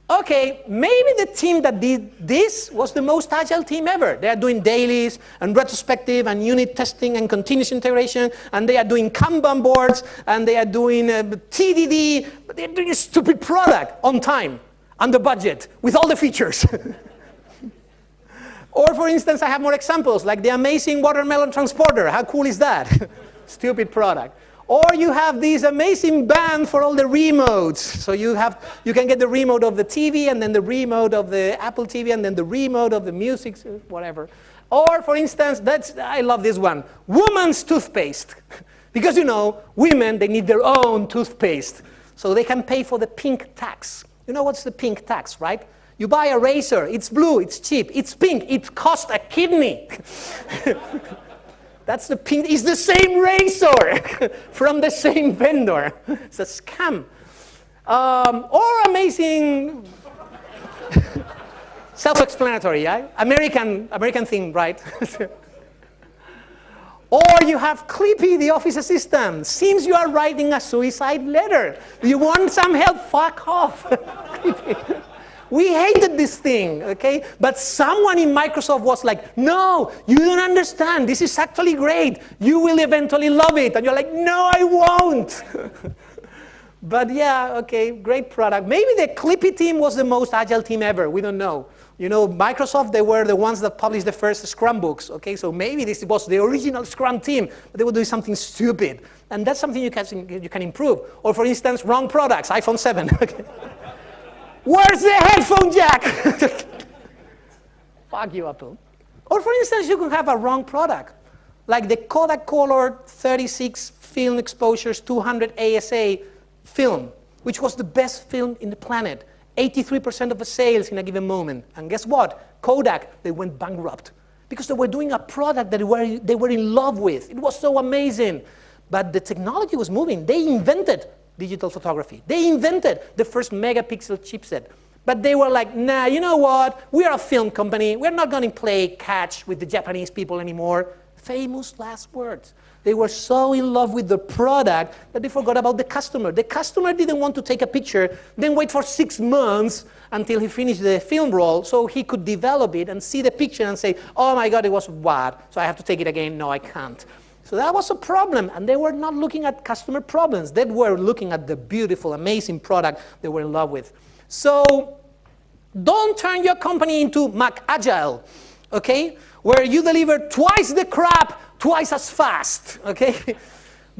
okay, maybe the team that did this was the most agile team ever. They are doing dailies and retrospective and unit testing and continuous integration, and they are doing Kanban boards, and they are doing TDD, but they're doing a stupid product on time, under budget, with all the features. Or, for instance, I have more examples, like the amazing watermelon transporter. How cool is that? Stupid product. Or you have this amazing band for all the remotes. So you can get the remote of the TV, and then the remote of the Apple TV, and then the remote of the music, whatever. Or, for instance, I love this one, woman's toothpaste. Because, you know, women, they need their own toothpaste. So they can pay for the pink tax. You know what's the pink tax, right? You buy a razor, it's blue, it's cheap, it's pink, it costs a kidney. That's the pink, it's the same razor from the same vendor. It's a scam. Or amazing, self-explanatory, yeah? American thing, right? Or you have Clippy, the office assistant. Seems you are writing a suicide letter. You want some help? Fuck off. We hated this thing, okay? But someone in Microsoft was like, no, you don't understand. This is actually great. You will eventually love it. And you're like, no, I won't. But yeah, okay, great product. Maybe the Clippy team was the most agile team ever. We don't know. You know, Microsoft, they were the ones that published the first Scrum books, okay? So maybe this was the original Scrum team, but they were doing something stupid. And that's something you can improve. Or, for instance, wrong products, iPhone 7. Okay. Where's the headphone jack? Fuck you, Apple. Or, for instance, you can have a wrong product, like the Kodak Color 36 film exposures 200 ASA film, which was the best film in the planet. 83% of the sales in a given moment. And guess what? Kodak, they went bankrupt because they were doing a product that they were in love with. It was so amazing. But the technology was moving. They invented digital photography. They invented the first megapixel chipset. But they were like, nah, you know what? We are a film company. We're not going to play catch with the Japanese people anymore. Famous last words. They were so in love with the product that they forgot about the customer. The customer didn't want to take a picture, then wait for 6 months until he finished the film roll so he could develop it and see the picture and say, oh my God, it was bad, so I have to take it again. No, I can't. So that was a problem, and they were not looking at customer problems. They were looking at the beautiful, amazing product they were in love with. So don't turn your company into Mac Agile, okay? Where you deliver twice the crap, twice as fast, okay?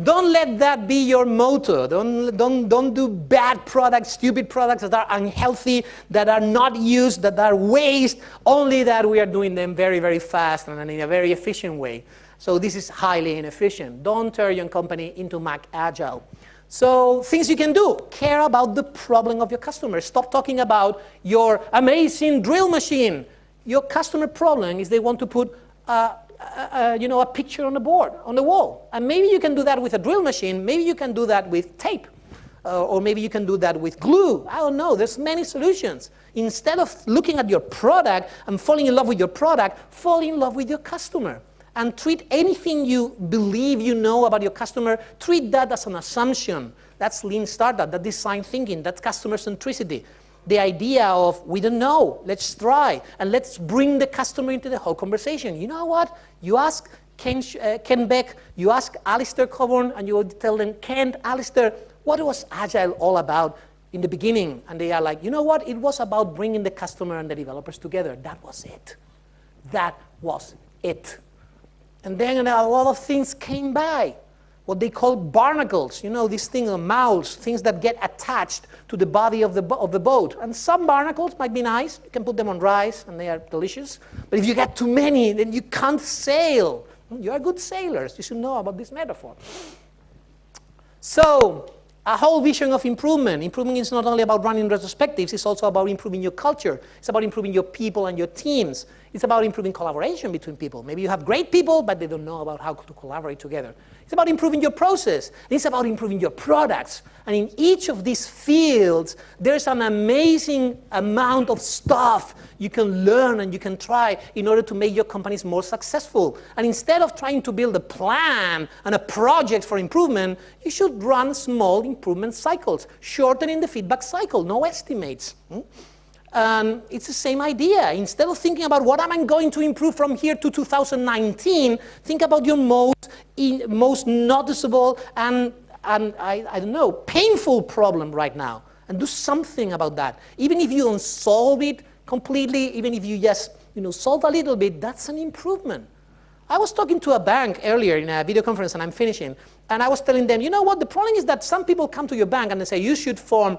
Don't let that be your motto. Don't do bad products, stupid products that are unhealthy, that are not used, that are waste, only that we are doing them very, very fast and in a very efficient way. So this is highly inefficient. Don't turn your company into Mac Agile. So things you can do. Care about the problem of your customer. Stop talking about your amazing drill machine. Your customer problem is they want to put a picture on the board, on the wall. And maybe you can do that with a drill machine. Maybe you can do that with tape. Or maybe you can do that with glue. I don't know. There's many solutions. Instead of looking at your product and falling in love with your product, fall in love with your customer. And treat anything you believe you know about your customer, treat that as an assumption. That's lean startup, that's design thinking, that's customer centricity. The idea of, we don't know, let's try, and let's bring the customer into the whole conversation. You know what? You ask Ken Beck, you ask Alistair Coburn, and you will tell them, Ken, Alistair, what was Agile all about in the beginning? And they are like, you know what? It was about bringing the customer and the developers together. That was it. That was it. And then a lot of things came by, what they call barnacles, these things, mouths, things that get attached to the body of the boat. And some barnacles might be nice. You can put them on rice, and they are delicious. But if you get too many, then you can't sail. You are good sailors. You should know about this metaphor. So, a whole vision of improvement. Improvement is not only about running retrospectives, it's also about improving your culture. It's about improving your people and your teams. It's about improving collaboration between people. Maybe you have great people, but they don't know about how to collaborate together. It's about improving your process. It's about improving your products. And in each of these fields, there's an amazing amount of stuff you can learn and you can try in order to make your companies more successful. And instead of trying to build a plan and a project for improvement, you should run small improvement cycles, shortening the feedback cycle, no estimates. It's the same idea. Instead of thinking about what am I going to improve from here to 2019, think about your most noticeable and I don't know, painful problem right now, and do something about that. Even if you don't solve it completely, even if you just solve a little bit, that's an improvement. I was talking to a bank earlier in a video conference, and I'm finishing, and I was telling them, you know what, the problem is that some people come to your bank and they say you should form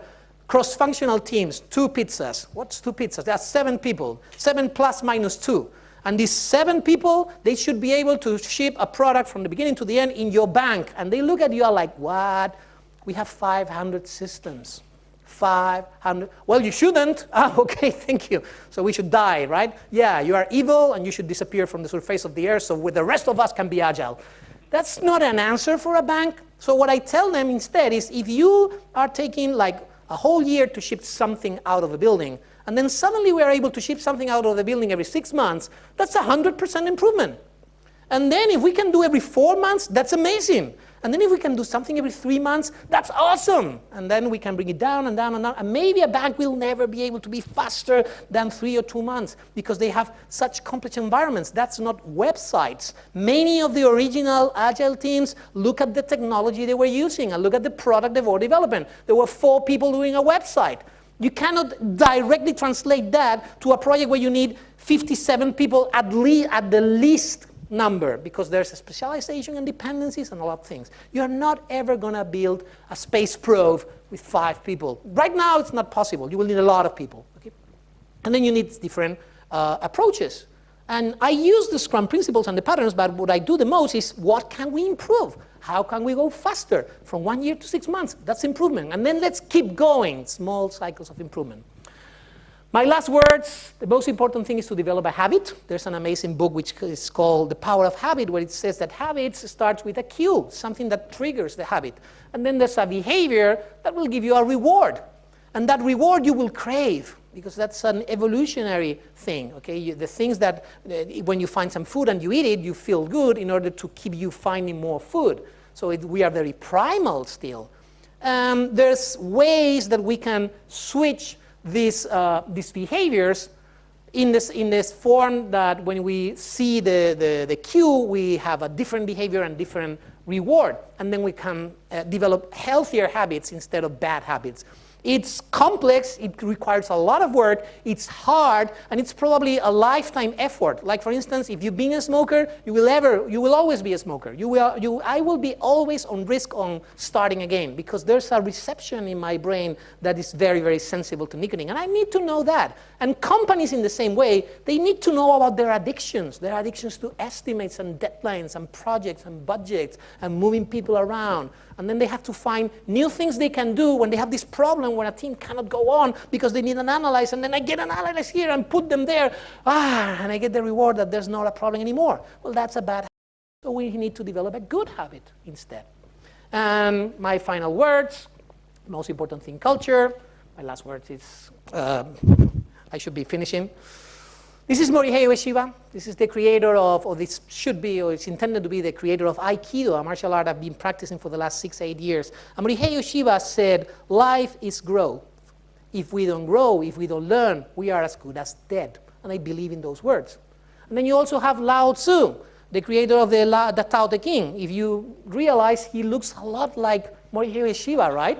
cross-functional teams, 2 pizzas. What's 2 pizzas? There are 7 people, 7 plus minus 2. And these 7 people, they should be able to ship a product from the beginning to the end in your bank. And they look at you like, what? We have 500 systems. 500. Well, you shouldn't. Okay, thank you. So we should die, right? Yeah, you are evil and you should disappear from the surface of the earth so the rest of us can be agile. That's not an answer for a bank. So what I tell them instead is if you are taking like a whole year to ship something out of a building, and then suddenly we are able to ship something out of the building every 6 months, that's 100% improvement. And then if we can do every 4 months, that's amazing. And then if we can do something every 3 months, that's awesome. And then we can bring it down and down and down. And maybe a bank will never be able to be faster than 3 or 2 months because they have such complex environments. That's not websites. Many of the original Agile teams look at the technology they were using and look at the product they were developing. There were 4 people doing a website. You cannot directly translate that to a project where you need 57 people at the least number, because there's a specialization and dependencies and a lot of things. You're not ever going to build a space probe with 5 people. Right now, it's not possible. You will need a lot of people. Okay? And then you need different approaches. And I use the Scrum principles and the patterns, but what I do the most is what can we improve? How can we go faster from 1 year to 6 months? That's improvement. And then let's keep going, small cycles of improvement. My last words, the most important thing is to develop a habit. There's an amazing book which is called The Power of Habit, where it says that habits starts with a cue, something that triggers the habit. And then there's a behavior that will give you a reward. And that reward you will crave. because that's an evolutionary thing, okay? The things that, when you find some food and you eat it, you feel good in order to keep you finding more food. So we are very primal still. There's ways that we can switch these behaviors in this form that when we see the cue, we have a different behavior and different reward. And then we can develop healthier habits instead of bad habits. It's complex, it requires a lot of work, it's hard, and it's probably a lifetime effort. Like for instance, if you've been a smoker, you will always be a smoker. I will be always on risk on starting again, because there's a reception in my brain that is very, very sensible to nicotine, and I need to know that. And companies in the same way, they need to know about their addictions to estimates and deadlines and projects and budgets and moving people around. And then they have to find new things they can do when they have this problem where a team cannot go on because they need an analyst, and then I get an analyst here and put them there, and I get the reward that there's not a problem anymore. Well, that's a bad habit. So we need to develop a good habit instead. And my final words, most important thing, culture. My last words is, I should be finishing. This is Morihei Ueshiba. This is the creator of, or this should be, or it's intended to be the creator of Aikido, a martial art I've been practicing for the last 6-8 years. And Morihei Ueshiba said, life is growth. If we don't grow, if we don't learn, we are as good as dead. And I believe in those words. And then you also have Lao Tzu, the creator of the Tao Te Ching. If you realize he looks a lot like Morihei Ueshiba, right?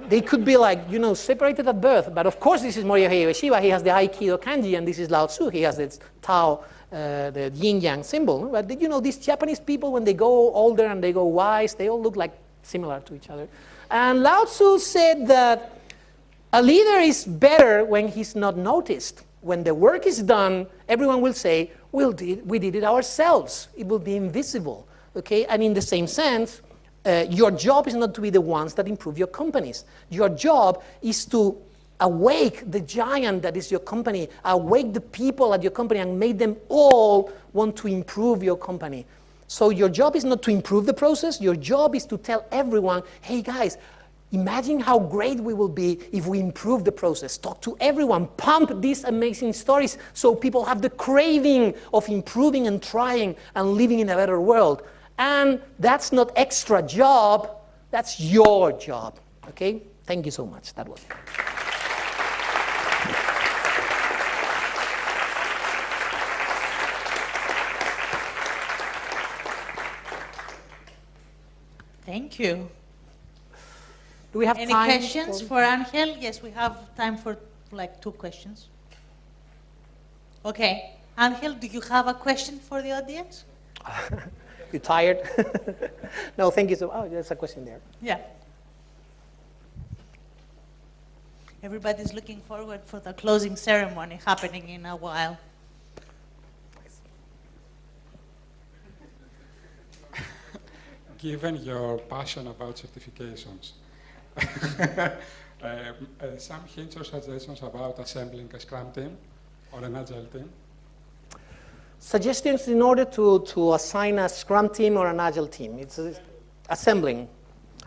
They could be like, separated at birth. But of course, this is Morihei Ueshiba. He has the Aikido kanji, and this is Lao Tzu. He has the Tao, the yin-yang symbol. But these Japanese people, when they go older and they go wise, they all look like similar to each other. And Lao Tzu said that a leader is better when he's not noticed. When the work is done, everyone will say, we did it ourselves. It will be invisible. Okay? And in the same sense, your job is not to be the ones that improve your companies. Your job is to awake the giant that is your company, awake the people at your company, and make them all want to improve your company. So your job is not to improve the process. Your job is to tell everyone, hey guys, imagine how great we will be if we improve the process. Talk to everyone. Pump these amazing stories so people have the craving of improving and trying and living in a better world. And that's not extra job, that's your job, okay? Thank you so much, that was it. Thank you. Do we have Any time questions for Angel? Yes, we have time for like 2 questions. Okay, Angel, do you have a question for the audience? You tired? No, thank you so much. Oh, there's a question there. Yeah. Everybody's looking forward for the closing ceremony happening in a while. Given your passion about certifications, some hints or suggestions about assembling a Scrum team or an Agile team? Suggestions in order to assign a Scrum team or an Agile team. It's assembling.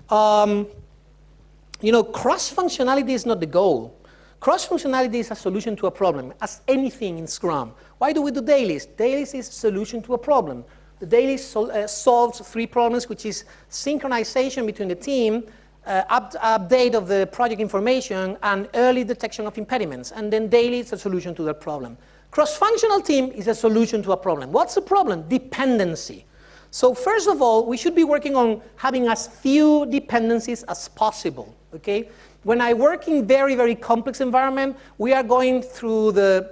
Cross-functionality is not the goal. Cross-functionality is a solution to a problem, as anything in Scrum. Why do we do dailies? Dailies is a solution to a problem. The daily solves 3 problems, which is synchronization between the team, update of the project information, and early detection of impediments. And then daily is a solution to that problem. Cross-functional team is a solution to a problem. What's the problem? Dependency. So first of all, we should be working on having as few dependencies as possible, okay? When I work in very, very complex environment, we are going through the,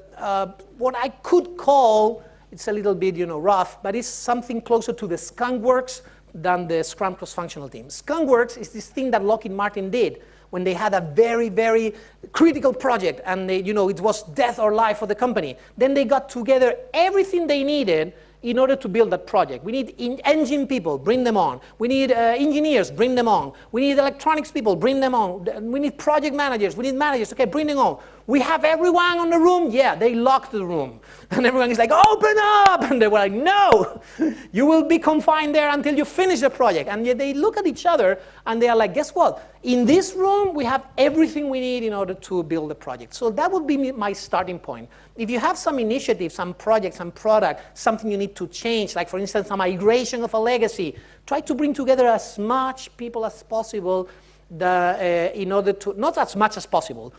what I could call, it's a little bit, rough, but it's something closer to the skunkworks than the Scrum cross-functional team. Skunkworks is this thing that Lockheed Martin did when they had a very, very critical project and it was death or life for the company. Then they got together everything they needed in order to build that project. We need engine people, bring them on. We need engineers, bring them on. We need electronics people, bring them on. We need project managers, we need managers, okay, bring them on. We have everyone on the room? Yeah, they locked the room. And everyone is like, open up! And they were like, no, you will be confined there until you finish the project. And yet they look at each other and they are like, guess what? In this room, we have everything we need in order to build the project. So that would be my starting point. If you have some initiative, some project, some product, something you need to change, like for instance, a migration of a legacy, try to bring together as much people as possible in order to, not as much as possible,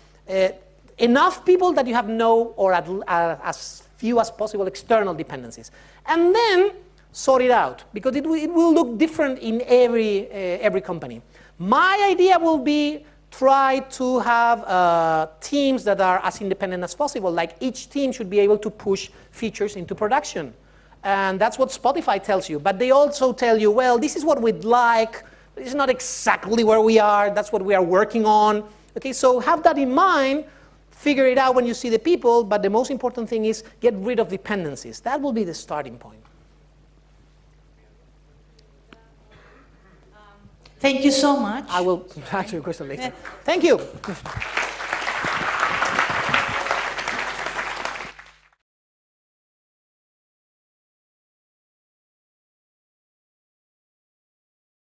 enough people that you have no or as few as possible external dependencies. And then sort it out, because it will look different in every company. My idea will be try to have teams that are as independent as possible. Like each team should be able to push features into production. And that's what Spotify tells you. But they also tell you, well, this is what we'd like. It's not exactly where we are. That's what we are working on. Okay, so have that in mind. Figure it out when you see the people. But the most important thing is get rid of dependencies. That will be the starting point. Thank you so much. I will answer your question later. Thank you.